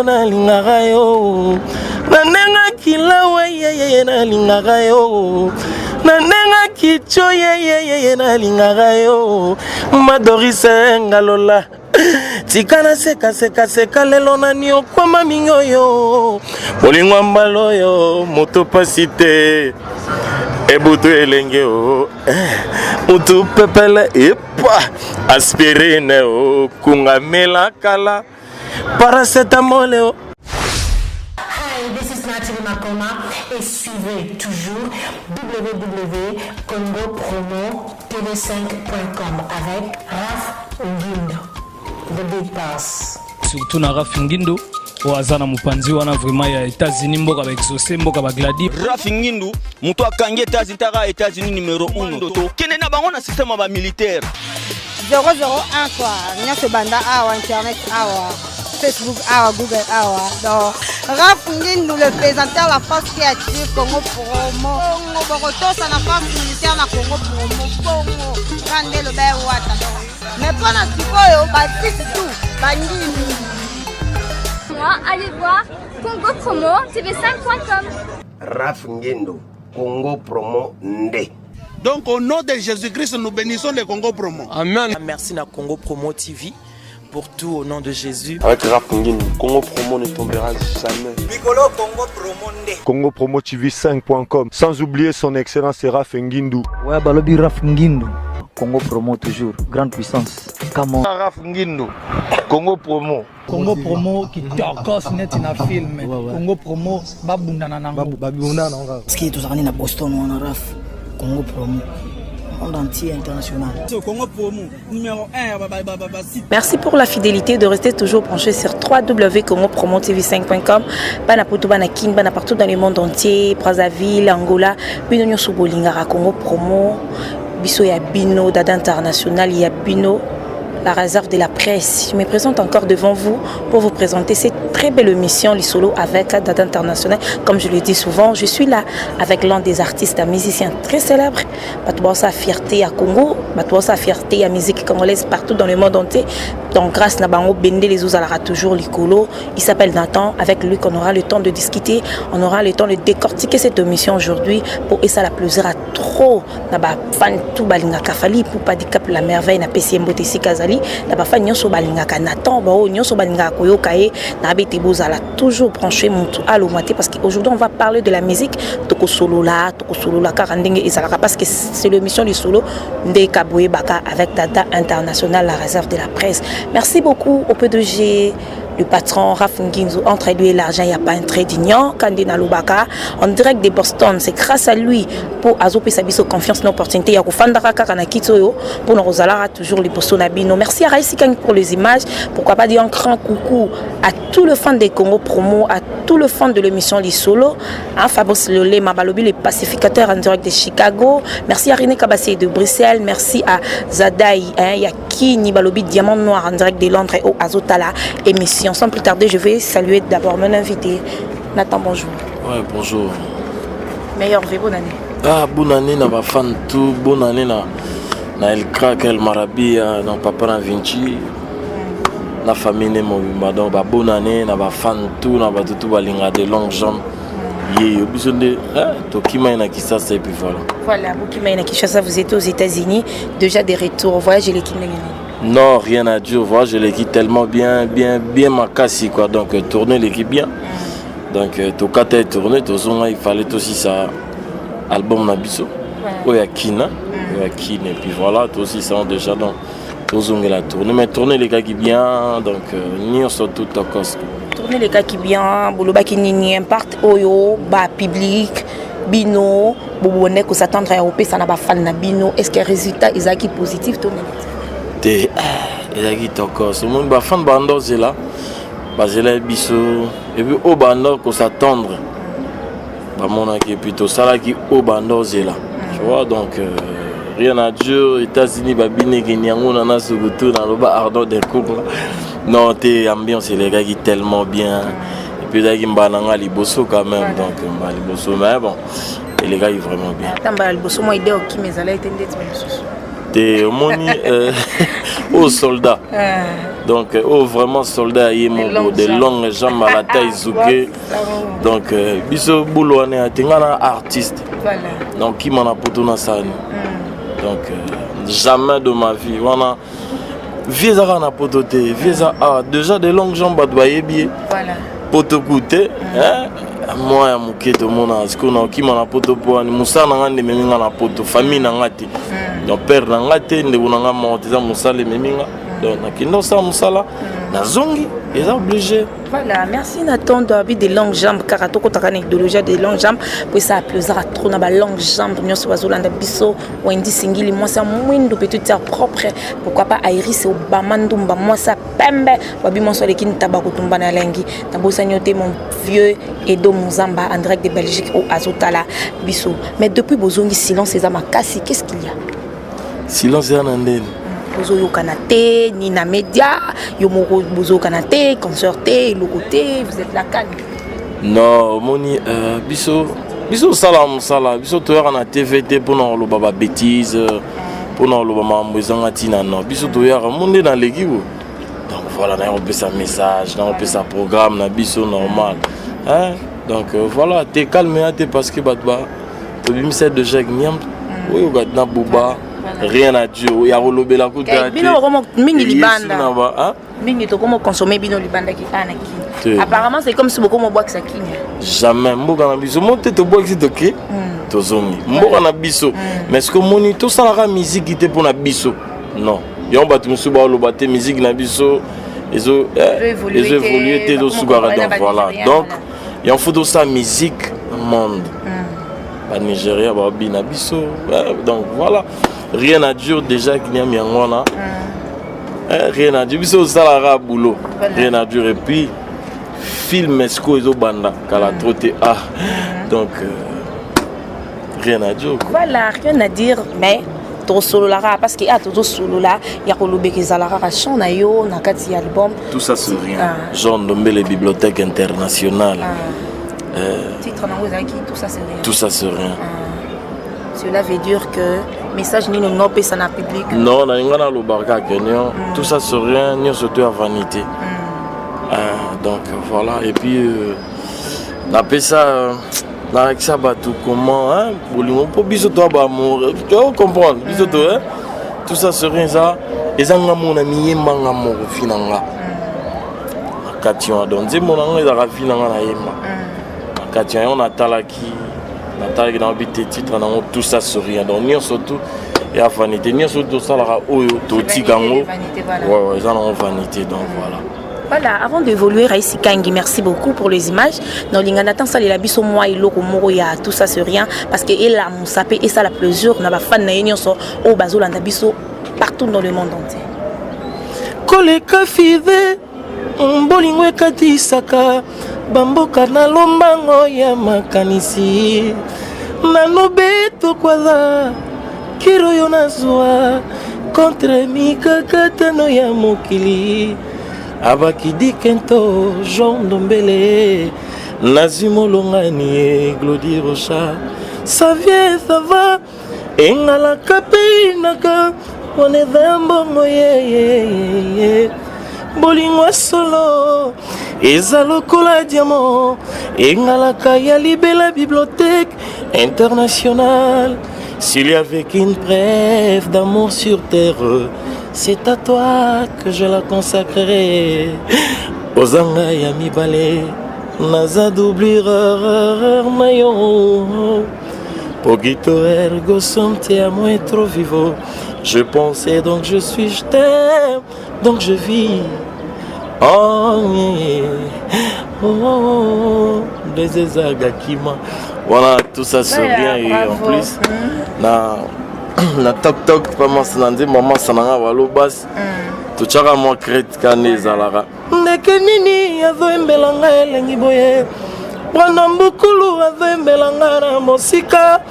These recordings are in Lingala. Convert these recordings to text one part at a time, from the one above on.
lelo nalingaka yo nanenga kilawa yeye nalingaka yo nanenga kicho yeye nalingaka yo madorise ngalola tikana seka lelo nani okoma mingoyo bolingwa mbalo yo moto pasite ebutu elenge o mutu pepele epa aspirine o kungamela kala paracetamol o. Hi, this is Nathalie Makoma et suivez toujours www.congopromotv5.com avec Raph Ngindo, The Big Boss. Surtout na Raph Ngindo Oazana mupanzi wana vraiment ya États-Unis mboka ba exaucer mboka ba gladi. Raph Ngindo muto akangi États-Unis numéro 1 to kene na bango na système ba militaire 001 quoi nyase banda awa internet awa Facebook awa Google awa donc Raph Ngindo le présentateur la force créative Congo Promo Congo Boroto ça la force militaire na Congo Promo Congo kande le ba wata mais pas na tikoyo ba tout bangini. Allez voir Congo Promo TV5.com. Raph Ngindo, Congo Promo Nde. Donc au nom de Jésus-Christ, nous bénissons le Congo Promo. Amen. Merci à Congo Promo TV pour tout au nom de Jésus. Avec Raph Ngindo, Congo Promo ne tombera jamais. Piccolo Congo Promo Nde. Congo Promo TV5.com. Sans oublier son excellence Raph Ngindo. Ouais, balobi Raph Ngindo. Congo Promo toujours, grande puissance. Comment Raph Ngindo, Congo Promo. Congo Promo qui tokos net na film. Congo Promo babundana nango. babundana nango. Ski tozali na Boston wana Raph Congo Promo. Monde entier international. Congo Promo numéro 1. Merci pour la fidélité de rester toujours branché sur www.congopromotv5.com. Bana poto bana kin bana partout dans le monde entier, Brazzaville, Angola, bino nyoso bolingara Congo Promo. Biso ya bino Dada International ya bino la réserve de la presse. Je me présente encore devant vous pour vous présenter cette très belle émission Les Solos avec Dada International. Comme je le dis souvent, je suis là avec l'un des artistes, un musicien très célèbre. Batouasa fierté à Congo, Batouasa fierté à musique congolaise partout dans le monde entier. Donc grâce à Bango Bende les Ozalara toujours l'Icolo. Il s'appelle Nathan. Avec lui qu'on aura le temps de discuter, on aura le temps de décortiquer cette émission aujourd'hui pour et ça la plaisir à trop. Naba fan tout balinga kafali pour pas cap la merveille na PCMBO Tessi Kazali. Naba fan nyonso balinga Nathan, bao nyonso balinga koyoka e na bete bozala toujours branché mon tout à l'omate parce qu'aujourd'hui on va parler de la musique toko solo la karandenge ezalaka parce que c'est l'émission du solo Nde Kaboué Baka avec Dada International la réserve de la presse. Merci beaucoup au PDG, le patron Raph Ngindo. Entre lui et l'argent, il n'y a pas un trait d'union. Kandina Lubaka, en direct de Boston, c'est grâce à lui pour Azope Sabiso confiance, l'opportunité. Il y a Fandara Kakanakito pour nous Rosalara toujours les Bostonabino. Merci à Raïsi Kang pour les images. Pourquoi pas dire un grand coucou à tous les fans des Congo Promo, à tous les fans de l'émission Les Solos, à Fabrice Lolé, Mabalobi, les pacificateurs en direct de Chicago. Merci à René Kabassé de Bruxelles. Merci à Zadaï, Yaki Nibalobi, Diamant Noir en direct de Londres et au Azotala émission. Sans plus tarder, je vais saluer d'abord mon invité. Nathan, bonjour. Ouais, bonjour. Meilleur vœu, bonne année. Ah, bonne année, na ba fan tout, bonne année na El Crack, El Marabi, na Papa na Vinci, na famille ne Mobimba. Donc, bonne année, na ba fan tout, na ba tout balinga de longues jambes. Yé, besoin de Tokima na Kinshasa et puis voilà. Voilà, Tokima na Kinshasa, vous êtes aux États-Unis, déjà des retours. Voyage et l'équipe. Non, rien à dire. Voilà, je l'équipe tellement bien ma casse quoi. Donc tourner l'équipe bien. Donc tout cas tourné, tout ça il fallait aussi ça album Nabiso. Ouais, à Kina, et puis voilà, tout aussi ça déjà donc tout ça la tournée. Mais tourner les gars qui bien, donc ni on sort tout en cause. Tourner les gars qui bien, boloba qui ni impact oyo, ba public. Bino, bobo ne ko s'attendre à OP ça n'a pas fan na Bino. Est-ce que résultat est positif tourner? Et là, ce monde va faire bando là, basé biso et puis au bando qu'on s'attendre. Bah mon qui plutôt ça là qui au bando là. Tu vois donc rien à dire. États-Unis babine qui n'y a on a ce retour dans le bas ardent des coups. Non t'es ambiance les gars qui tellement bien. Et puis là qui m'balanga liboso quand même donc liboso mais bon et les gars ils vraiment bien. Tamba liboso moi idée qui mes allait être T'es moni aux soldats. Donc, oh, vraiment, soldat, il y des longues jambes à la taille zouké. Donc, biso boulot, on est un artiste. Donc, qui m'en a poté dans ça. Donc, jamais de ma vie. On a Vieza na pototé, Vieza déjà des longues jambes à doyer bien. Voilà. Poto coûter, moi ya muke to mona parce qu'on a qui m'en a poto pour ni musa na ngande meminga na poto famille na ngati. Donc père na ngate nde bonanga monte za musale meminga. Donc na kindo sa musala na zongi, ils sont obligés. Voilà, merci Nathan d'habiter des longues jambes car atoko takana idéologie des longues jambes pour ça plaisir à trop na ba longues jambes nyo so bazolanda biso wendi singili moi ça mwindo peut-être terre propre pourquoi pas Iris au bamandumba moi ça pembe babi moi so le kin tabako tumba na lengi na bosa nyote mon vieux Edo Muzamba en direct de Belgique au Azotala biso mais depuis bozongi silence ez makasi qu'est-ce qu'il y a? Silence ya nandeni Bozo Kanate, Nina Media, Yomoro Bozo Kanate, Concerté, Logoté, vous êtes la canne. Non, moni, biso salam, biso toya na TVT pour nous le baba bêtise, pour nous le baba mbezangatina non, biso toya monde dans l'équipe. Donc voilà, on peut sa message, on peut sa programme, na biso normal. Hein? Donc voilà, t'es calme, t'es parce que batba, tu bim set de Jacques Niam, oui, au gatna Bouba. Rien à dire, il y a relobé la coupe de bino comme mingi libanda. Mingi to comme consommer bino libanda qui anaki. Apparemment c'est comme si beaucoup mo boire que ça kinya. Jamais mboka na biso monte to boire que c'est OK. To zongi. Mboka na biso. Mais est-ce que moni to ça la musique qui était pour na biso? Non. Yon batu musu ba lobate musique na biso. Ils ont évolué te do sugara donc voilà. Donc il en faut de ça musique monde. Ba Nigeria ba bina biso. Donc voilà. Rien à dire déjà qu'il y a Miangwana. Rien à dire. Biso salara boulot. Rien à dire. Et puis, film esco et banda. Kala troté. Donc, rien à dire. Voilà, rien à dire. Mais, to solo lara. Parce qu'il y a tout solo là. Il y a Kolobé qui zalara. Chant na yo, na kati album. Tout ça, c'est rien. Jean Dombé, les bibliothèques internationales. Titre na Ozaki, tout ça, c'est rien. Tout ça, c'est rien. Cela veut dire que message ni non pas ça na public. Non, na ngana lo barka kenyo. Tout ça c'est rien, ni surtout à vanité. Donc voilà et puis na pesa na avec ça ba tout comment hein bolingo po biso to ba amour. Tu comprendre biso to hein. Tout ça c'est rien ça. Ezanga mona miyemba nga mo finanga. Kation donc zemo na nga za finanga na yemba. Kation on atala ki titre tout ça sur rien donc ni surtout et à vanité ni surtout ça la to tigango ouais ils en ont vanité donc voilà avant d'évoluer Raïsi Kangi merci beaucoup pour les images dans l'inganatant ça les biso moi et loko moro ya tout ça sur rien parce que elle a mon sapé et ça la plaisir na ba fan na yenyo so au bazolanda biso partout dans le monde entier koleka five mbolingo ekatisaka bamboka na lombango ya makanisi nalobeto kwaza kiro yo nazwa contre mikakatano ya mokili abakidi kento Jean Dombele nazwi molongani Glody Rocha ça vient ça va engalaka pe inaka oneza mbongo ye bolingo solo eza lokola diamant engalaka ya libela bibliothèque internationale s'il y avait qu'une brève d'amour sur terre c'est à toi que je la consacrerai ozanga ya mibale naza doublure mayo pogito ergo sum te amo et trop vivo je pensais donc je suis je t'aime donc je vis des ezagakima voilà tout ça c'est rien et en plus na toc toc pas mansanande maman sananga walo bas to chaka mo crête kaneza lara ndeke nini azoembelanga elengi boye bwana mbukulu azoembelanga na mosika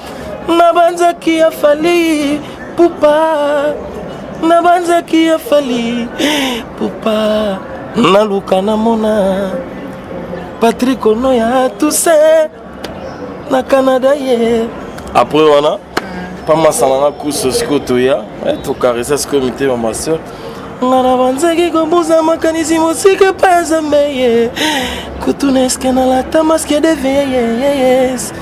na banzaki ya fali pupa na banzaki ya fali pupa naluka namona Patrick ono ya Toussaint na Canada ye après wana pas masananga kuso skoto ya to caresser ce comité ma soeur ngana banzaki kobuza makanisi mosika panza meye kutuneske na lata maske de veyes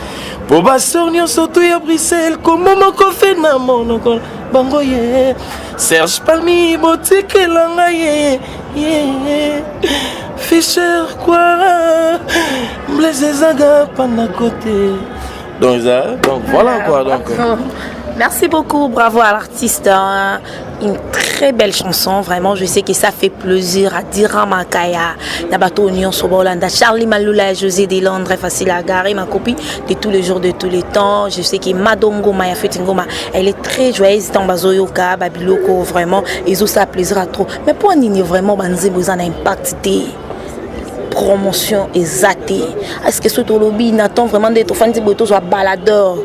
po basor nyonso tu ya Bruxelles komo moko fe na monoko bango ye Serge Palmi botikela ngai ye Fischer quoi Blaise Zaga pana côté donc voilà quoi donc merci beaucoup, bravo à l'artiste. Hein. Une très belle chanson, vraiment. Je sais que ça fait plaisir à Dira Makaya, Nabato Union Sobolanda, Charlie Maloula, José Delandre, facile à garer, ma copine de tous les jours, de tous les temps. Je sais que Madongo Maya Fetingoma, elle est très joyeuse dans Bazoyoka, Babiloko, vraiment. Ils ont ça plaisir à trop. Mais pour un vraiment, Banzé, vous en impact des promotions exactes. Est-ce que ce lobby n'attend vraiment d'être fan de Boto soit baladeur?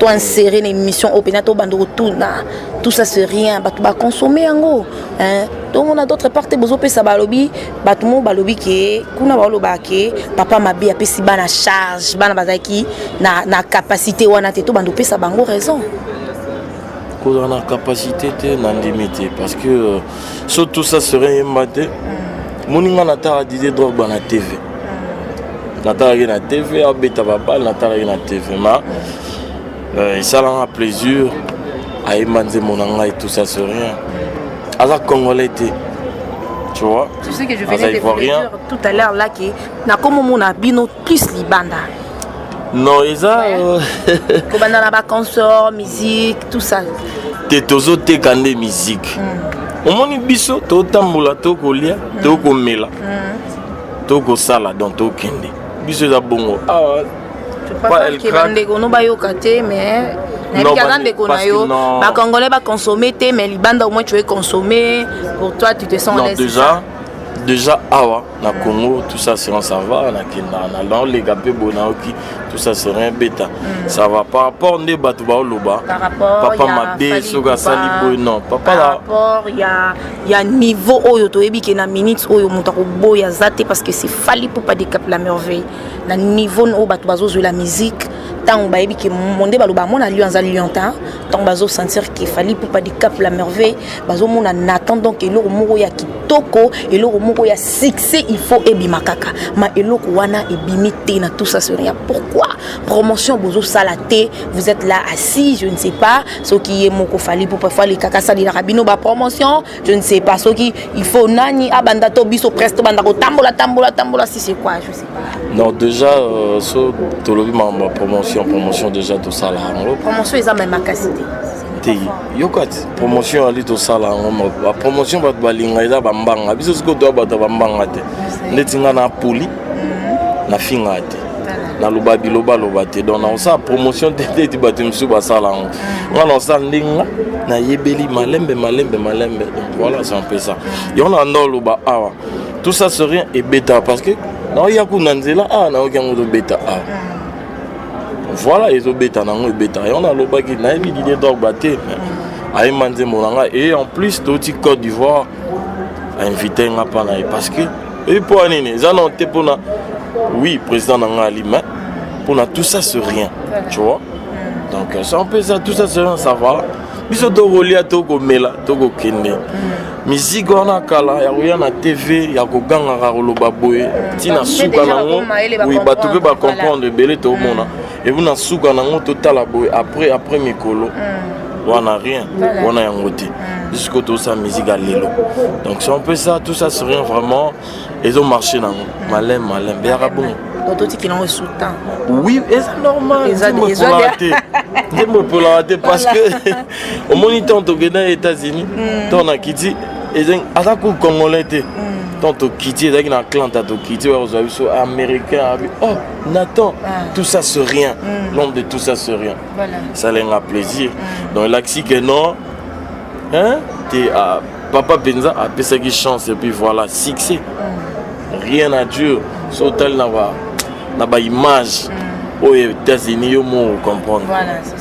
Insérer une émission au pénato bandoro tout ça c'est rien bah tu vas consommer en gros hein donc on a d'autres parties besoin de ça balobi batumo balobi qui kuna baloba qui papa mabi a pesi bana charge bana bazaki na capacité wana te to bando pesa bango raison ko na capacité te na limité parce que surtout ça serait maté moninga na ta disait drogue na TV na ta na TV abeta baba na ta na TV ma ça a plaisir à Emanze Monanga et tout ça c'est rien. À Congolais tu vois. Tu sais que je venais de vous dire tout à l'heure là que na comme mon abino plus libanda. Non, ils a comme dans la consort, musique, tout ça. T'es toujours t'es candé musique. Au moins biso to tambola to kolia, to komela. To ko sala dans to kende. Biso za bongo. Ah pas que bandeko no bayoka te mais les Congolais va consommer mais les bandes au moins tu veux consommer pour toi tu te sens à l'aise. Déjà awa na Congo tout ça c'est ça va na les gapé bonaoki tout ça c'est rien bêta ça va par rapport ne batu ba loba papa mabe soga sali boy non papa là rapport il y a niveau oyo to ebi ke na minutes oyo mutako boya zate parce que c'est fali pour pas décap la merveille na niveau o batu bazo jouer la musique tant ba ebi ke monde baloba mona lion liontin tant bazo sentir qu'il fallait pour pas décap la merveille bazo mona n'attend donc eloko moko ya kitoko eloko moko ya succès il faut ebima kaka ma eloko wana ebimité na tout ça c'est rien pourquoi promotion bozo salaté vous êtes là assis je ne sais pas ce qui est moko fali pour parfois les kaka sali la rabino ba promotion je ne sais pas ce qui il faut nani abanda to biso presto banda ko tambola si c'est quoi je sais pas non déjà so tolobi ma promotion déjà tout ça là promotion ils ont même capacité yokati promotion ali to sala ngoma promotion ba balinga eza bambanga biso siko to ba bambanga te netinga na poli na finga te na loba biloba loba te donc on sa promotion te ti batumsu ba sala ngona sa ndinga na yebeli malembe donc voilà c'est un peu ça et on a no loba awa tout ça c'est rien et bêta parce que na yaku nanzela na okango do bêta voilà les obéta nango bêta et on a loba qui na bi l'idée donc baté à Emanze Monanga et en plus d'autres Côte d'Ivoire a invité nga pana parce que et pour nini ça non te pour na oui président nanga alima pour na tout ça c'est rien tu vois donc ça on peut ça tout ça c'est rien ça va biso to rolia to ko mela to ko kende musique on a kala ya rien na TV ya ko ganga ka loba boye tina suka nango oui batu pe ba comprendre belé to mona et vous na suka nango total boye après mikolo on a rien on a yangoté jusqu'au tout ça musique à lelo donc si on peut ça tout ça c'est rien vraiment ils ont marché nango malin bien bon d'autres qui l'ont sous temps oui c'est normal c'est pour la parce que au moniteur to gena États-Unis ton a quitté et à coup congolais tant to quitté avec un clan to quitté aux américains oh Nathan tout ça c'est rien l'homme de tout ça c'est rien ça leur a plaisir donc l'axi que non hein t'es papa Benza a pensé qu'il chance et puis voilà succès rien à dire sautel na ba image aux États-Unis yo mo comprendre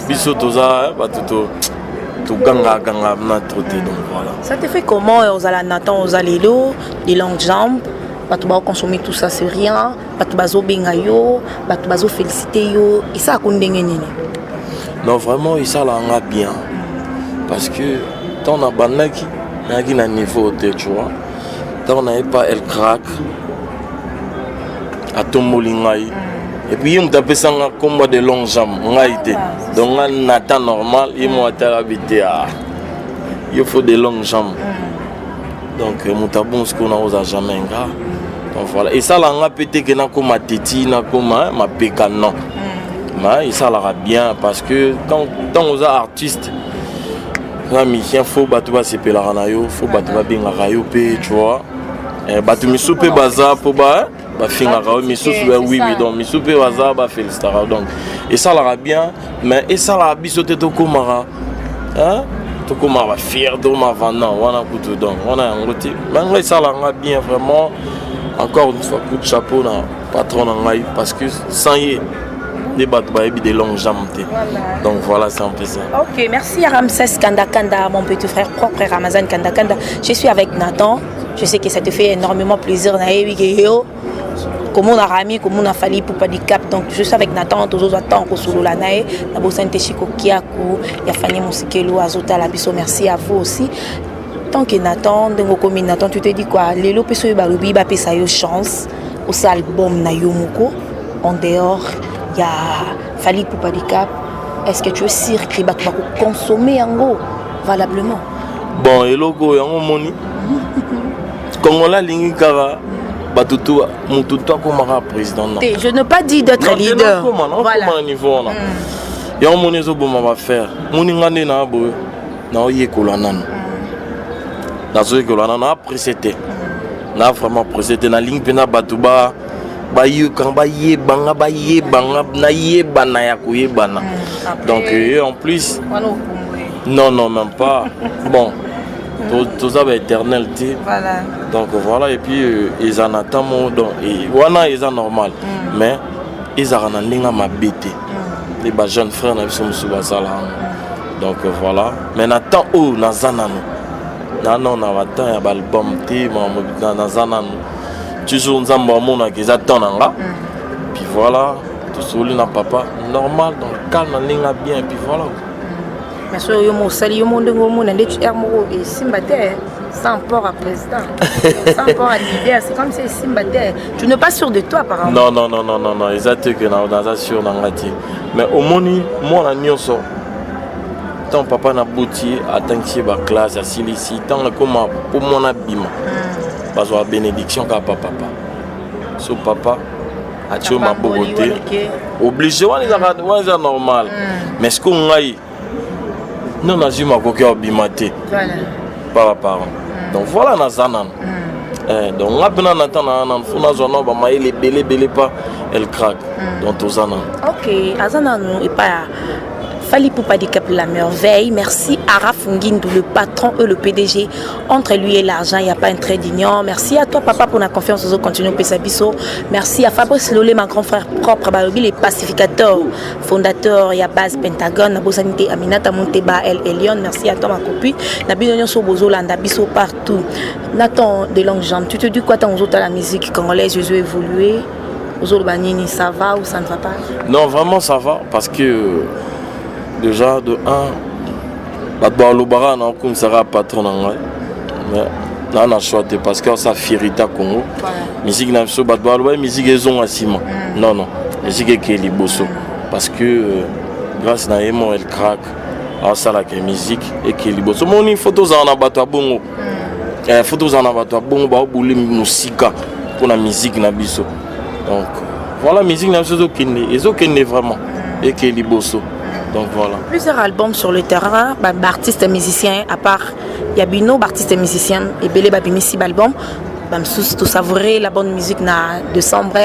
biso toza ba tout ganga na troté donc voilà ça te fait comment aux ala Nathan aux alelo les longues jambes batu ba consommer tout ça c'est rien batu bazo benga yo batu bazo féliciter yo et ça kundenge nini non vraiment ça là nga bien parce que tant na banaki nayaki na niveau te, tu vois. Donc n'avait pas elle craque à tomboli ngai. Et puis il me tapait ça comme de longues jambes ngai te. Donc on attend normal, il m'a habité à il faut des longues jambes. Donc mon tabou ce qu'on a aux jamais gars. Donc voilà, et ça là on a pété que na comme ma titi na comme ma péka non. Mais ça là bien parce que quand on a artiste là il faut battre se pelara na yo, faut battre bien rayo pe, tu vois. Battu mi soupe baza pour ba finga mi soupe oui donc mi soupe baza ba félicitera donc et ça là bien mais et ça là bisoté to komara hein to komara fier de ma vana wana kutu donc on a un côté mais ça là bien vraiment encore une fois coup de chapeau na patron ngai parce que sans y des bateaux des longues jambes. Donc voilà, c'est un peu ça. Ok, merci à Ramsès Kanda, mon petit frère propre Ramazan Kanda. Je suis avec Nathan. Je sais que ça te fait énormément plaisir. Comment on a rami, comment on a fallu pour pas de cap. Donc je suis avec Nathan, tous les attends pour solo la nae. La bossante Chiko Kiaku, ya Fanny Musikelo, Azota Labiso. Merci à vous aussi. Tant que Nathan, Nathan, tu te dis quoi? Les lopes et balubi, ba pesa yo chance. Au album na Yomoko en dehors. Il y a Fali Poupadikap. Est-ce que tu es sûr que tu vas consommer en gros valablement? Bon, et logo, il y a un moni. Congola Lingikara, Batutu, Moututu, comme président. Je n'ai pas dit d'être leader. Voilà. Il y a un moni qui va faire. Moni ngane na bo, na oye kolanan. Na zoe kolanan, na précédé. Na vraiment précédé. Na ligne pena batuba. Donc en plus non même pas bon tout ça va éternel voilà. Donc voilà et puis ils en attendent donc voilà ils sont normal mais ils ont ma bête les jeunes frères sont sous donc voilà mais attends où nazana non na attend ya album té nazana toujours nous avons qui attendent là puis voilà tout seul na papa normal donc calme n'inga bien puis voilà mais so yo mo sali yo monde ngomo na ndeti ermo et simbate sans port à président sans port à leader c'est comme si simbate tu n'es pas sûr de toi apparemment non exact que na sûr na ngati mais au moni moi na nyonso ton papa na bouti attention ba classe à silisi tant comme pour mon abima parce que la bénédiction qu'a papa. So papa a tué ma beauté. Obligé, on est normal. Mais ce qu'on a eu, nous on a eu ma coquille abimate. Par parents. Donc voilà na zanan. Donc on a besoin d'entendre nan funa zona ba mai les belé pas elle craque. Donc aux zanan. OK, azanan et pas Fali Poupadikap la merveille. Merci à Rafungindou, le patron et le PDG. Entre lui et l'argent, il n'y a pas un trait d'union. Merci à toi, papa, pour la confiance aux autres. Continue Pesabiso. Merci à Fabrice Lolé, mon grand frère propre, Barobi, les pacificateurs, fondateur, il y a Base Pentagone, Nabosanité, Aminata Monteba, El Elion. Merci à toi, ma copine. Nabinonion Sobozo, Landabiso partout. Nathan de longues jambes. Tu te dis quoi, tant aux autres à la musique congolaise, Jésus évolué? Aux autres, Banini, ça va ou ça ne va pas? Non, vraiment, ça va parce que. Déjà de 1 Lobara na comme sera patron mais là on a choisi parce que ça firita Congo musique na so Badoualo musique ezon asima non musique qui est liboso parce que grâce na Emo elle craque à ça la musique et qui est liboso moni photos en abattoir bongo photos en abattoir bongo ba boule musika pour la musique na biso donc voilà musique na so qui est vraiment et qui est liboso. Donc voilà. Plusieurs albums sur le terrain, artistes et musiciens, à part Yabino, artistes et musiciens, et Belé Babimisi album. Tout savourer la bonne musique na décembre,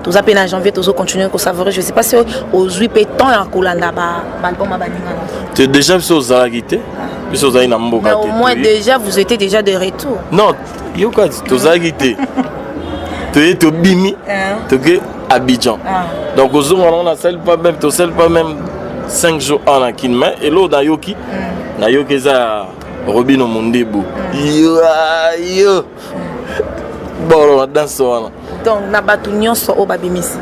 tout à peine en janvier, tout continuer à savourer. Je ne sais pas si aux 8 pétons et en Kolanda, l'album à Baningana. Tu es déjà sur Zaragité? Mais au moins déjà, vous étiez déjà de retour. Non, Yoka, tu es Zaragité. Tu es Bimi, tu es Abidjan. Donc aux autres, on ne pas même 5 jours en la kinme et l'autre Nayoki Nayoki za Robino Mondebo yo bon dans ça donc na batunion so au babimisi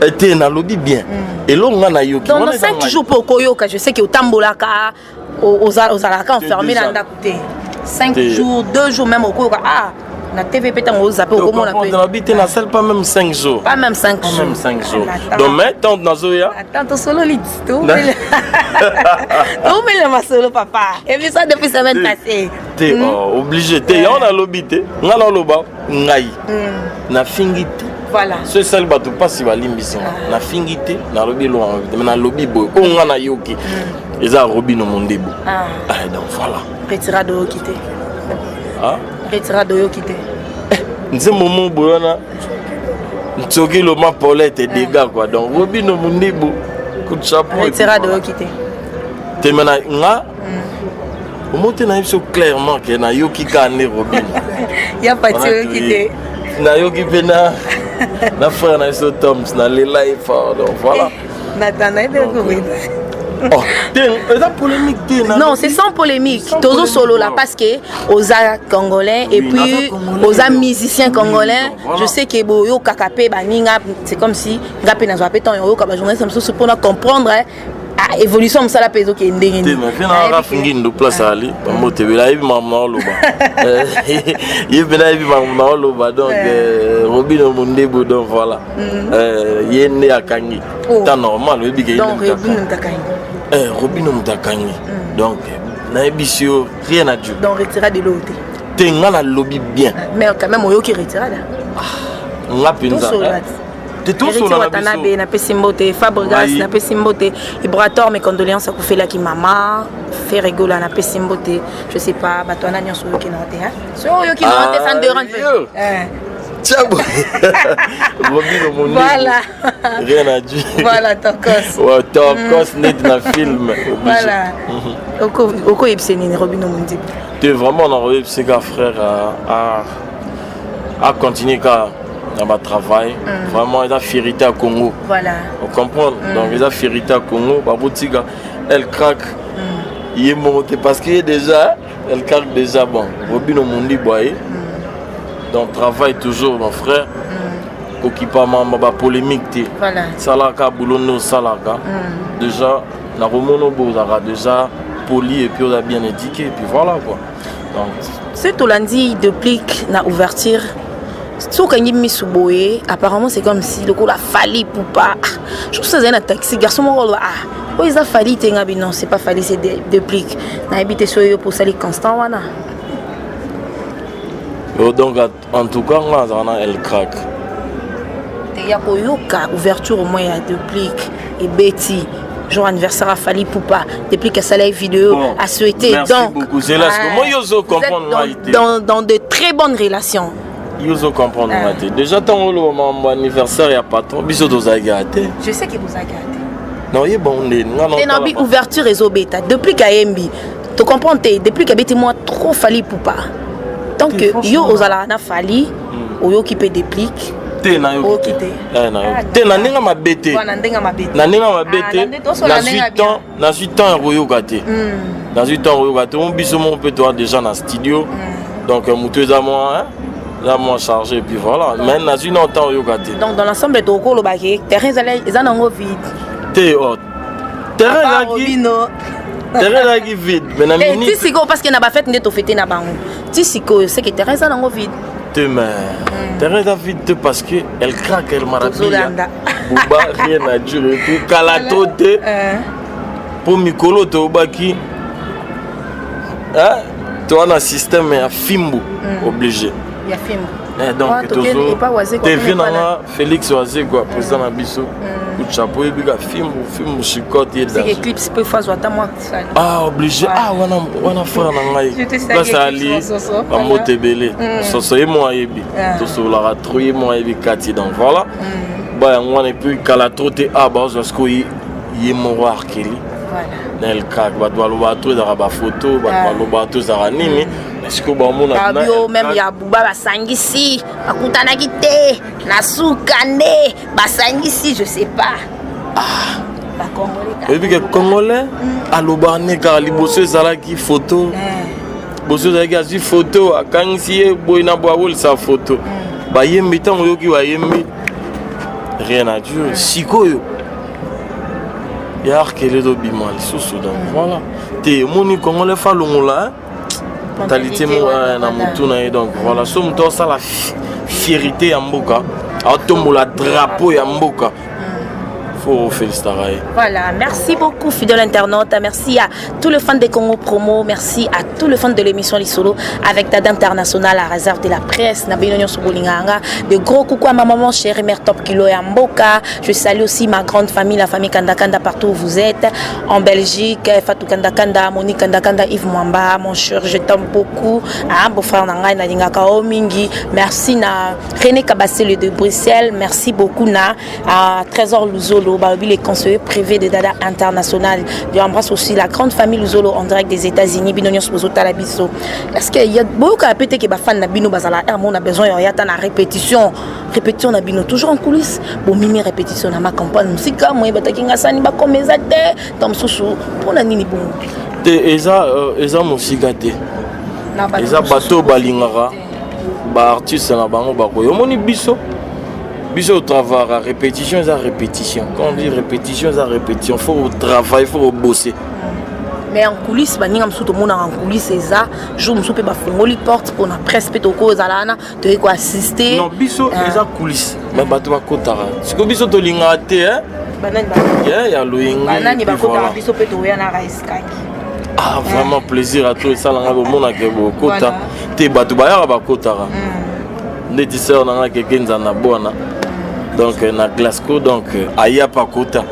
était na lobby bien et l'autre on Nayoki donc 5 jours pour koyoka je sais que au tambolaka aux alaka enfermé dans ndakoute 5 jours, 2 jours même au cours. Ah, la TV peut on zappe au comment on appelle. On habite dans salle pas même 5 jours. Pas même 5 jours. Pas même 5 jours. Donc mais tant dans Zoya. Attends, solo l'idito. Oh mais le solo papa. Et puis ça depuis semaine passée. T'es obligé. T'es on a l'obité. On a loba ngai. Na fingite. Voilà. Ce seul bateau pas si va limbisi. Na fingite, na lobby loin. Na lobby boy. On a yoki. Et ça Robin au monde debout. Ah donc voilà. Retira de quitter. Ah. Retira de quitter. C'est moment boyana. Tsoki le ma Paulette et dégâts quoi. Donc Robin au monde debout. Coup de chapeau. Retira de quitter. T'es maintenant nga. Au moins tu n'as clairement que na yoki kané Robin. Il y a pas de quitter. Na yoki pena. Na frère na so Toms na les life donc voilà. Nathan de Oh, polémique. Non, c'est sans polémique. Toujours solo là parce que aux congolais et puis aux musiciens congolais, je sais que boyo kakapé baninga, c'est comme si ngapé na zoapé tant yo kaba journée ça me pour comprendre à évolution ça la peso qui ndenge ni. Mais fina rafingi ndo place ali, moté bela ibi mamna loba. Yebena ibi mamna loba donc Robin Mondebo donc voilà. Yende akangi. C'est normal yebi ke donc Robin takangi. Robin Mutakangi. Donc, naibisio rien à dire. Donc, retira de l'eau. T'es dans lobby bien. Mais quand même, on qui retira là. On a pensé. T'es tout sur la Watanabe, na pesimbote, Fabregas, na pesimbote, Ibrator, mes condoléances à Koufela qui maman, fait rigoler na pesimbote, je sais pas, Batouana Nyon sur qui n'ont été. Sur qui n'ont été, ça ne dérange pas. Voilà. Rien à dire. Voilà, Tokos. Ouais, Tokos n'est dans le film. Voilà. Oko Ipseni, Robin Omundi. Tu es vraiment dans le frère à continuer dans ma travail. Vraiment, il a fierté à Congo. Voilà. On comprend. Donc, il a fierté à Congo. Baboutika, elle craque. Il est monté parce qu'il est déjà, elle craque déjà. Bon, Robin Omundi, boy. Donc travaille toujours mon frère. Occupama ma polémique té. Voilà. Salaka boulono salaka. Déjà na romono bozara déjà poli et puis on a bien éduqué et puis voilà quoi. Donc c'est tout lundi depuis la ouverture. Tout quand il mis sous boé, apparemment c'est comme si le coup la falli pour pas. Je trouve ça un taxi garçon mon ah. Oh ils a falli tenga non, c'est pas falli c'est depuis na habité sur yo pour salir constant wana. Donc en tout cas, elle craque. Il y a une ouverture au moins il y a depuis et Betty, jour anniversaire à Fali Poupa, depuis que ça la vidéo a souhaité. Merci donc beaucoup. C'est là que moi je comprends dans de très bonnes relations. Je comprends déjà tant mon anniversaire il y a pas trop biso doza gâté. Je sais que vous avez gâté. Non, il est bon non. Et ouverture réseau bêta depuis qu'Ayembi. Tu comprends depuis que Betty moi trop Fali Poupa. Donc, yo ozala na fali, oyo qui peut déplique. Te na yo kite. Te na ninga mabete. Na ninga mabete. Na 8 ans royo gâté. Dans 8 ans royo gâté. On biso mon peut toi déjà dans studio. Donc mutu za moi là moi chargé et puis voilà. Mais na 1 ans royo gâté. Donc dans l'ensemble de ko lo baké, terrain za nango vide. Te terrain là qui vide. Mais Tissiko parce qu'il n'a pas fait net au fêter na bango. Tissiko c'est que terrain ça nango vide. Terrain ça vide parce que elle craque elle marabilla. Bouba rien à dire et tout kalatote. Pour Mikolo to baki. Hein? Toi dans système à Fimbu obligé. Il y a Fimbu. Donc tu viens là Félix Oazé quoi président Nabiso. Coup de chapeau et puis film chicote c'est que clip peut faire soit moi ah obligé ah wana frère na ngai là ça ali à Motebele soso et moi yebi to so la trouiller moi yebi kati donc voilà ba on et puis kala troté ah ba parce que y mo arkeli voilà nel kak ba doit lo ba to da ba photo ba lo ba to za nini est-ce que ba mona na même ya buba basangisi akutana kite na sukane basangisi je sais pas ba congolais et puis que congolais aloba ne ka liboso zala ki photo boso za ki photo akangisi boina boawol sa photo ba yembi tango yoki wa yembi rien à dire sikoyo ya arkele do bimal sous donc voilà te moni congolais falongola mentalité na mutu na ye. Donc voilà, so mutu ça la fierté ya mboka, atombola drapeau ya mboka. Faut féliciter. Voilà, merci beaucoup fidèle internaute, merci à tous les fans de Congo Promo, merci à tous les fans de l'émission Les Solo avec Dada International à réserve de la presse, Nabinonyo Sobolinganga, de gros coucou à ma maman chérie mère Top Kilo et Mboka. Je salue aussi ma grande famille, la famille Kandakanda partout où vous êtes, en Belgique, Fatou Kandakanda, Monique Kandakanda, Yves Mwamba, mon cher, je t'aime beaucoup, à beau-frère Nangai Nadingaka Omingi, merci na René Kabassele de Bruxelles, merci beaucoup na à Trésor Luzolo, les conseillers privés de Dada International. Je embrasse aussi la grande famille Luzolo en direct des États-Unis. Binonyo Spozota la biso. Parce qu'il y a beaucoup de pété qui ba fan na bino bazala. On a besoin y a ta répétition. Répétition na bino toujours en coulisses. Bon mimi répétition na ma campagne musique moi batakinga sani ba comme ezate. Tom susu pour na nini bon. Te eza musique te. Eza bateau balingara. Ba artiste na bango ba ko. Yo moni biso. Biso au travail, à répétition, c'est à répétition. Quand on dit répétition, c'est à répétition. Il faut travailler, il faut bosser. Mais en coulisses, tout le monde en coulisses, c'est ça. Je me suis fait les portes pour la presse, pour assister. Non, biso, c'est à coulisses. Mais tu vas kotara. C'est que biso to lingate, hein? Il y a le ingé. Ah, vraiment plaisir à tous. Ça, là, le monde a kota. Te batu bayara ba kotara. Les tisseurs dans quelqu'un en bonne. Donc na Glasgow donc aya pa kota.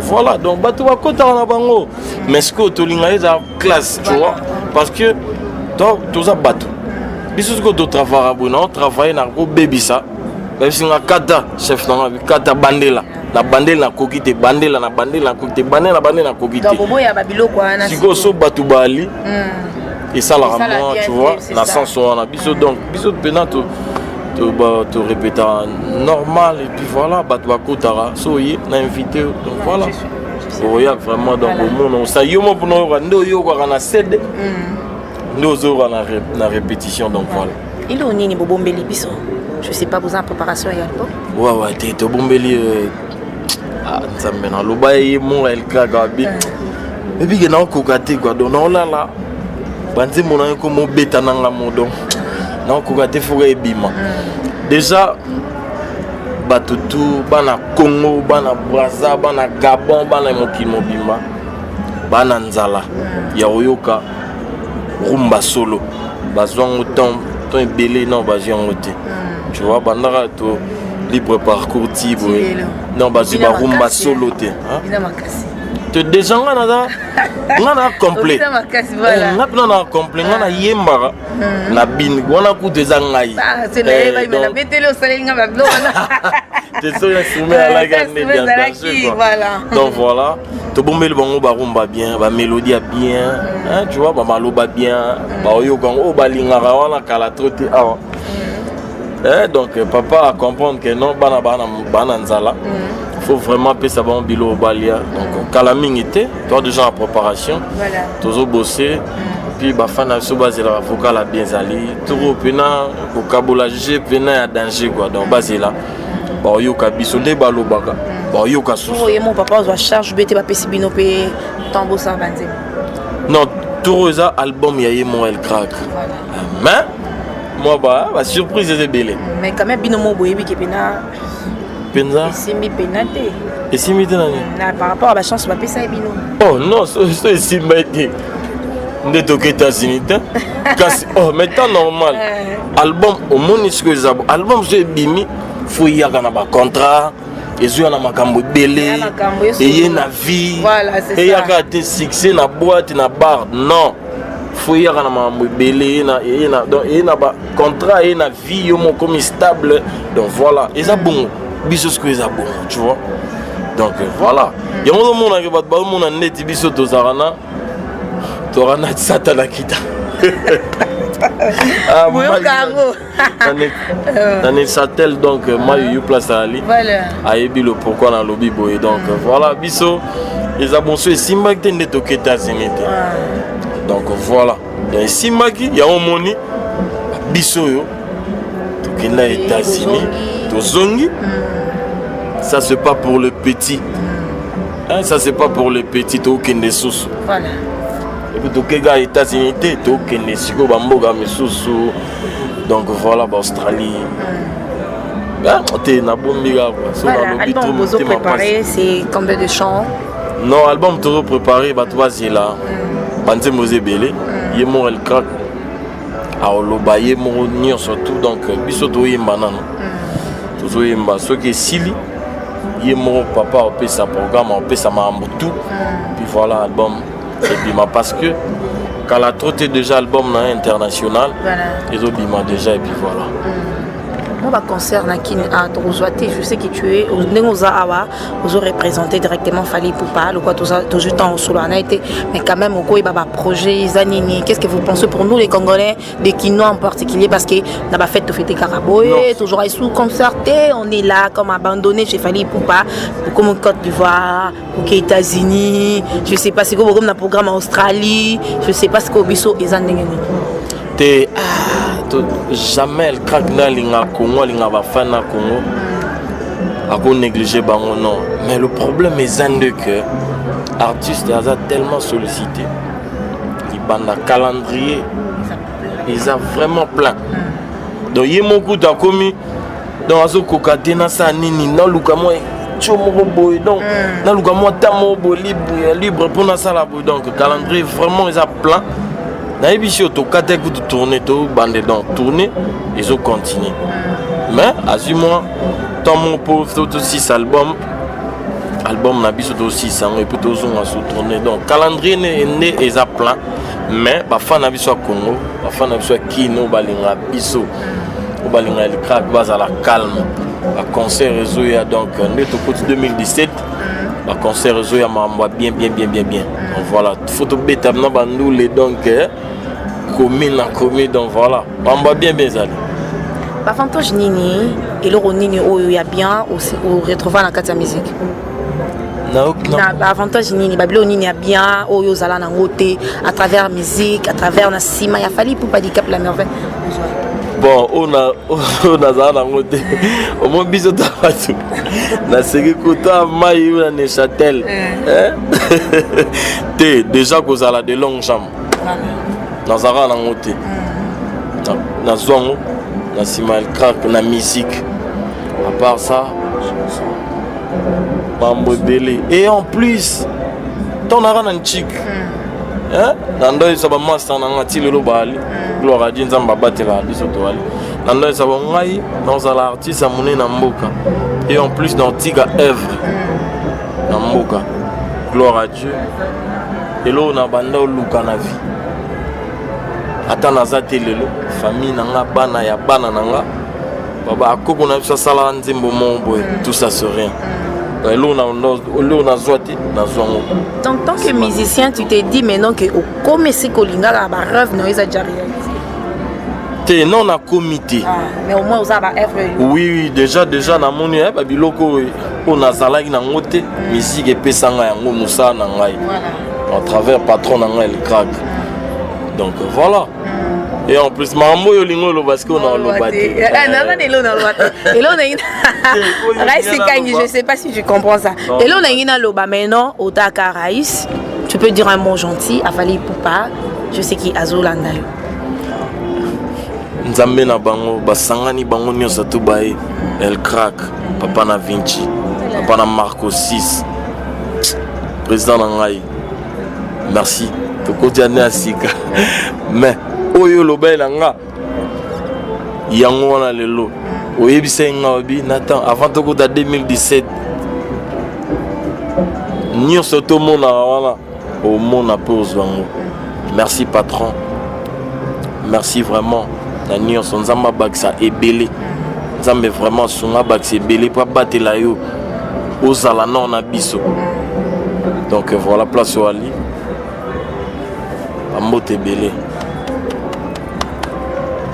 Voilà, donc bateau à kota na bango. Mais ce que to linga eza classe, tu vois, parce que toi tout ça bateau. Biso ce que tu travailles bon, travailler na ko baby ça. Même si na kata chef na kata bandela. Na bandela na kokite bandela na bandela na kokite bandela na kokite. Donc bobo ya babilo quoi na. Si go so bateau bali. Et ça la ramenant, tu vois, na sens on a biso donc biso penato tu répéter normal et puis voilà bah tu vas kotara soyez invité donc voilà il y a vraiment dans le monde ça y est pour nous yo quoi na cède nous aura la répétition donc voilà il est ni bobombeli biso je sais pas vous en préparation également ouais t'es bombeli ah ça maintenant le bail mon el kagabi et puis na kokate quoi donc on là banzi mon ko mo beta nanga modo. Non, kokate faut ebima. Déjà batutu bana Congo, bana Brazza, bana Gabon, bana mokimo bima. Bana nzala. Ya oyoka rumba solo. Bazwango temps ebele non bazwango te. Tu vois bandara to libre parcours tibo. Non bazuba rumba solo te, hein? Déjà on a complet. On a complet. On a yembara. Na bin. On a coupé des angaïs. C'est le mais la mettez-le au soleil on va blo. C'est ça la soumet à la gagner bien. Donc voilà. To bombe le bango barumba bien, ba mélodie bien, hein, tu vois ba maloba bien, ba oyo gango ba lingara wana kala troté ah. Donc papa a comprendre que non bana nzala. Il faut vraiment payer ça bon bilo au balia. Donc calaming était, toi déjà en préparation. Voilà. Toujours bosser. Puis bah fan sur base la vocal a bien allé. Tout pena au cabolage pena à danger quoi. Donc base là. Bah yo kabiso de balo baka. Bah yo ka sous. Oh mon papa va charge bete ba pesi bino pe tambo ça banze. Non, tout ça album yaye mon el crack. Mais moi bah surprise est belle. Mais quand même bino mo boyebi ke pena Penza. Simi penate. Et simi tenani. Par rapport à la chance va pesa bino. Oh non, c'est simi. Ndeto keta sinita. Oh mais temps normal. Album au monde que zabo. Album je bimi faut y avoir un contrat. Et je na makambo belé. Et y na vie. Voilà, c'est ça. Et y a des succès na boîte na bar. Non. Faut y avoir un makambo belé na donc y na ba contrat et na vie yo mon comme stable. Donc voilà, et ça bon. Biso ce que ça bon, tu vois. Donc voilà. Il y a un monde qui va te monde net biso to zarana. Torana satana kita. Ah Moyokango. Dans satel donc moi you place à Ali. Voilà. Ayebi le pourquoi dans lobby boy donc voilà biso les abonso simba qui ne toketa zinete. Donc voilà. Dans simba qui il y a un moni biso yo tokenda États-Unis. Zongi, ça c'est pas pour le petit, hein, ça c'est pas pour les petits aucun des sous. Voilà. tokega États-Unis te tokende siko bamboka misusu donc voilà Australie te nabombi kaka voilà album bozo préparé c'est combien de chants non album toujours préparé bato bazela banzembo ebele ye mo el crack aoloba ye mo nyonso tout donc biso toyemba nano tozoyemba soki esili ye mo papa opesa programme opesa makambo tout puis voilà album ebima parce que kala trotte déjà album na international ezobima déjà et puis voilà moi concert na kin a Torozwate je sais que tu es au Nengoza Awa vous représenté directement Fally Poupa le quoi tout juste en solo on a été mais quand même au quoi baba projet Zanini qu'est-ce que vous pensez pour nous les Congolais des Kinois en particulier parce que n'a pas fait de fêter Karaboé toujours sous concerté on est là comme abandonné chez Fally Poupa comme Côte d'Ivoire ou aux États-Unis je sais pas si comme un programme en Australie je sais pas ce qu'au biso et Zanini te jamais le crack na linga Congo linga bafana Congo a qu'on négliger bango non mais le problème est que artiste a tellement sollicité il banda calendrier ils a vraiment plein donc il y a beaucoup de commis donc azo kokatena sa nini na luka moi chomo boy donc na luka moi tamo bo libre pour na sala boy donc calendrier vraiment ils a plein. Na émission to kate ku tourner to bande donc tourner ils ont continué mais assume-moi tant mon pauvre to 6 album na biso to 6 ans et puis to zonga sous tourner donc calendrier né ils a plein mais ba fan na biso Congo ba fan na biso kino balinga biso balinga le crack base à la calme ba concert réseau ya donc né to côté 2017 ba concert réseau ya mamba bien donc voilà photo beta na bandoule donc commune donc voilà on va bien ça ba fantoche nini et le nini oyo ya bien aussi au retrouver dans la musique na ba avantage nini ba bilo nini ya bien oyo zala na ngote à travers musique à travers na sima ya Fally Poupa di Cap la merveille bon on a zala na ngote au moins biso tabatu na seki kota mai na Neuchâtel te déjà que zala de longues jambes nazara na ngote na zongo na simal crack na musique à part ça mambo belé et en plus ton ara na chic nando ça ba master na ngati lelo bali gloire à Dieu nzamba batela biso to ali nando ça ba ngai dans la artiste amone na mboka et en plus dans tiga œuvre na mboka gloire à Dieu et là on a banda luka na vie ata nazate lelo famille nanga bana ya bana nanga baba akoko na biso sala nzembo mombo tout ça c'est rien donc tant que musicien tu t'es dit maintenant que au commerce kolinga ba rêve non ils a déjà réalisé non na comité mais au moins aux ba œuvre oui déjà na moni ba biloko on a zalaki na ngote musique epesanga yango musa na ngai à travers patron na ngai le crack donc voilà et en plus mambo yo lingo lo parce qu'on a lo batté je sais pas si tu comprends ça et là on a ina loba maintenant au Dakar Raïs tu peux dire un mot gentil à Fally Poupa je sais qui azolanda yo nzambe na bango basangani bango nyonso to bae el crack papa na Vinci papa na Marco 6 président na ngai merci to kotiane asika mais oyo lobela nga yango wana lelo oyebisa nga obi Nathan avant tokota 2017 nyonso to mona wana au mona pose bango merci patron merci vraiment na nyonso nzamba baksa ebele nzambe vraiment sunga baksa ebele pa batela yo ozala non na biso donc voilà place au ali amote ebele.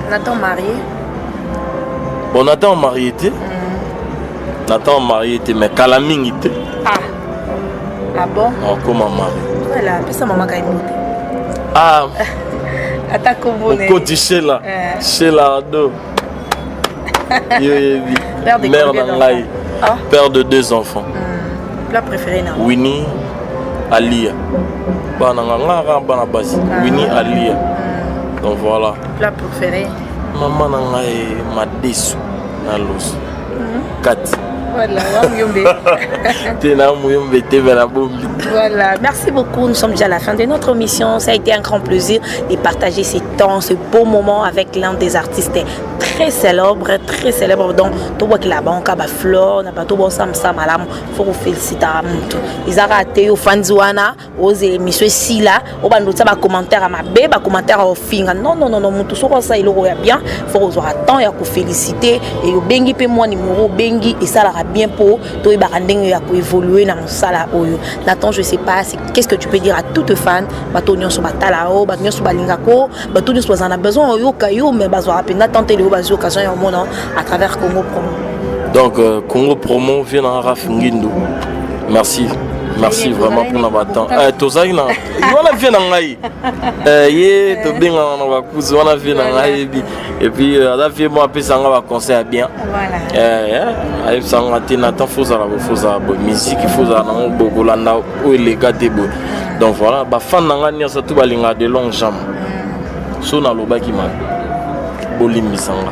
Nathan marié. Bon, Nathan marié. Nathan marié, mais Kalamingi. Ah bon? Comment marié? Voilà, puis ça maman quand Ah. Attaque au bonnet. Côté chez la ado. Père de Père de 2 enfants. Plat préféré non? Winnie, Alia. Bananga bana basi. Winnie Alia. Donc voilà. Plat préféré? Maman nanga e madesu na los. 4. Voilà, voilà, merci beaucoup. Nous sommes déjà à la fin de notre mission. Ça a été un grand plaisir de partager ces temps, ce beau moment avec l'un des artistes très célèbre. Donc, tout le monde qui la banque, Flore, n'a pas tout bon sam malam. Faut vous féliciter à Moutou. Ils ont raté au fanzouana, aux émissions ici là, au bando ça, commentaire à ma bébé, commentaire au finger. Non, Moutou, ça il aura bien. Faut vous avoir temps, il y a que féliciter et au bengi pe moi numéro bengi et ça la bien pour toi il a évoluer dans ça là. Nathan, je sais pas, qu'est-ce que tu peux dire à toutes fans, batonyo so batalao, batonyo so balingako, batonyo so en a besoin yo kayo mais bazo rapide tenter le bazo occasion au monde à travers Congo Promo. Donc Congo Promo vient en Rafungindo. Merci vraiment pour notre temps. Tozai na on a vu na ngai. To benga na bakuzu on a vu na ngai et puis la vie moi après ça on va conseiller bien. Voilà. Aïe ça on a tina tant faut ça musique faut ça na bokolanda o les gars de bo. Donc voilà ba fan na ngani ça tout balinga de longues jambes. So na loba ki ma bolimbi sanga.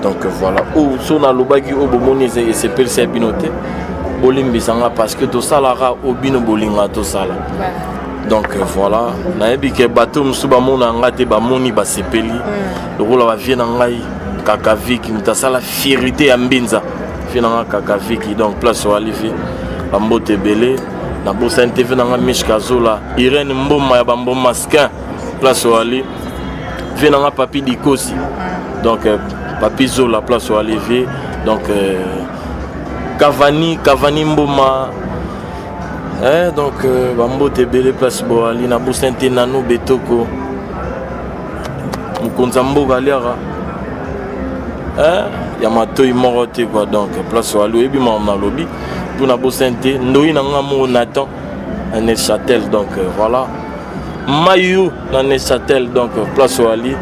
Donc voilà. O so na loba ki o bomoni et c'est pel c'est binoté. Bolimbi sanga parce que tout ça là au bino bolinga tout ça là. Donc voilà, naebi ke bateau musuba mona ngate ba moni ba sepeli. Le rôle va venir ngai kakaviki mutasala fierté ya mbinza. Fina kakaviki donc place au alifi bambote belé na bosa TV na mishka zola Irene Mboma ya bambo masquin place au ali. Vina nga papi dikosi. Donc papi zola place au alivi donc Cavani Mboma. Donc Bambo Tebele place Boali na Bosente Nano Betoko. Mukonzambo Galiara. Yamato Imorote quoi donc place Boali et puis mon lobby pour na Bosente Ndoi na ngamo Nathan à Neuchâtel donc voilà. Mayu na Neuchâtel donc place Boali.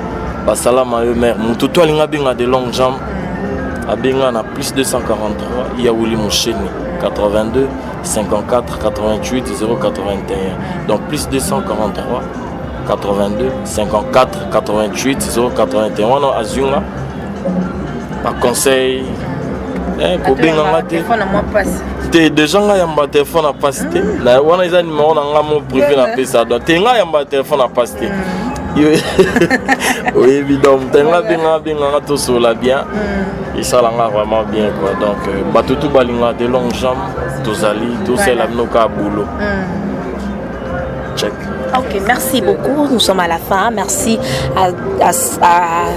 Basala Mayu mère. Mututo alinga binga de longues jambes. Abinga na plus 243 Yaouli Moucheni 82 54 88 081 donc plus 243 82 54 88 081 on a Azunga par conseil ko benga ngate te déjà nga yamba téléphone à passer na wana isa numéro na nga mo privé na pesa donc te nga yamba téléphone à passer oui évidemment tenga benga to sola bien et ça là vraiment bien quoi donc batutu balinga de longues jambes tozali tout c'est la noka boulot check. Ok, merci beaucoup. Nous sommes à la fin. Merci à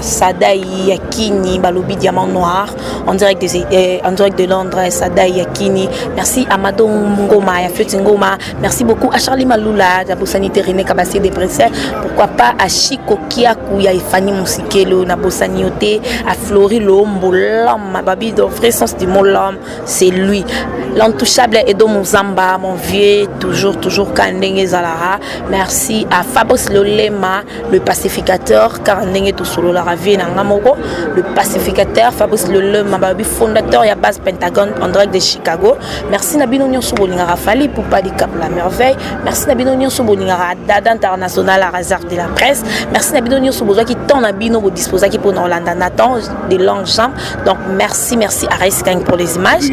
Sadaï Yakini, Balobi Diamant Noir, en direct de Londres, Sadaï Yakini. Merci à Mado Ngoma, à Feuti Ngoma. Merci beaucoup à Charlie Maloula, à Bosanité René Kabassi de Bressel. Pourquoi pas à Chico Kiakou, à Ifani Moussikelo, à Bosanioté, à Flori Lombo, l'homme, à Babi de vrai sens du mot l'homme, c'est lui. L'intouchable Edo Mouzamba, mon vieux, toujours Kandenge Zalara. Merci à Fabrice Lolema, le pacificateur, car le pacificateur Fabrice Lolema, fondateur de base Pentagone en direct de Chicago. Merci Nabino Nyon Soubolingara Fali pour pas Cap la merveille. Merci Nabino Nyon Soubolingara Dada International à réserve de la presse. Merci Nabino Nyon Soubolingara qui tend Nabino vous disposer qui pour Orlando Nathan des longues jambes. Donc merci à Rice Gang pour les images.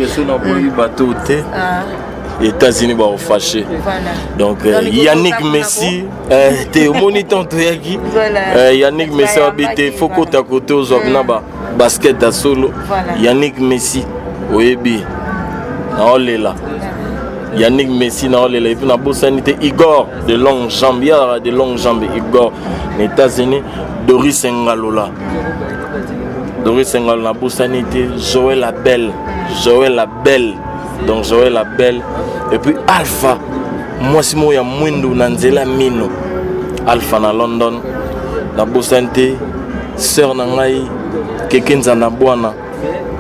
États-Unis va fâcher. Donc Yannick Messi, t'es au moniteur Toyaki. Yannick Messi a habité faut côté à côté aux Ognaba basket à solo. Yannick Messi, Oebi, na là. Yannick Messi na là et puis na Bossanité Igor de longues jambes, il y a de longues jambes Igor. Les États-Unis Doris Ngalola. Doris Ngalola na Bossanité Joël Labelle. Donc Joël la belle et puis Alpha moi si moi ya mwendo na nzela mino Alpha na London na Bosante sœur na ngai Kekenza na Bwana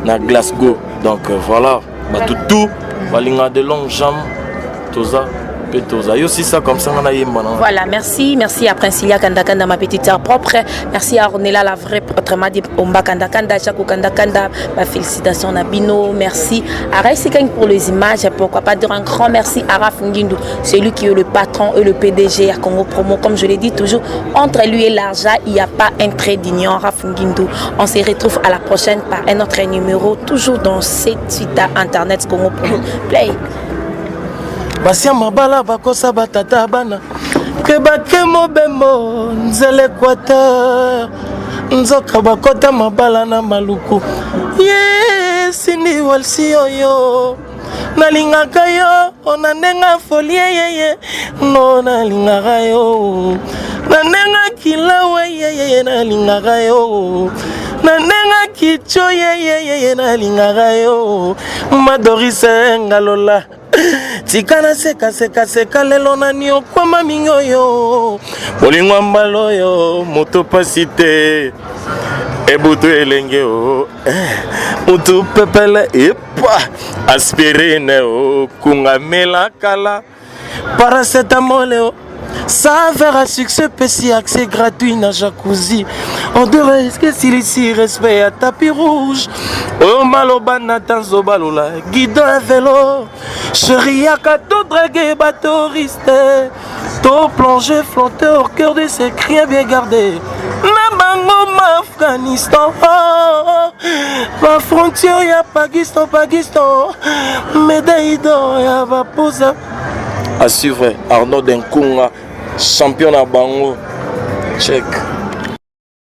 na Glasgow donc voilà tout balinga de longues jambes tout ça Petosa. Yo aussi ça comme ça on a yemba. Voilà, merci à Princilia Kandakanda, ma petite sœur propre. Merci à Ornella, la vraie, autrement dit Omba Kandakanda, Chakou Kandakanda. Félicitations à Bino, merci à Raïsikang pour les images. Pourquoi pas dire un grand merci à Raf Ngindou, celui qui est le patron et le PDG à Congo Promo. Comme je l'ai dit toujours, entre lui et l'argent, il n'y a pas un trait d'union. Raf Ngindou, on se retrouve à la prochaine par un autre numéro, toujours dans cette suite à Internet Congo Promo. Play. Basia mabala bakosa batata bana kebake mobembo nzele Équateur nzoka bakota mabala na maluku sindi walsi oyo nalingaka yo onandenga folie yeye no nalingaka yo nandenga kilawe yeye nalingaka yo nandenga kicho yeye nalingaka yo madorise ngalola tikana seka lelo nani okwama mingoyo bolingo mbalo yo moto pasite ebutu elenge o mutu pepele epa aspirine o kungamela kala paracetamol o ça verra succès petit accès gratuit na jacuzzi on devrait risquer ici respect à tapis rouge oh malobana tanzo balola guide un vélo chérie yaka to draguer bateauriste to plonger flotter au cœur de ces criens bien gardés na bango Afghanistan ma frontière ya Pakistan médaille d'or ya vaposa à suivre Arnaud Denkunga champion à Bango check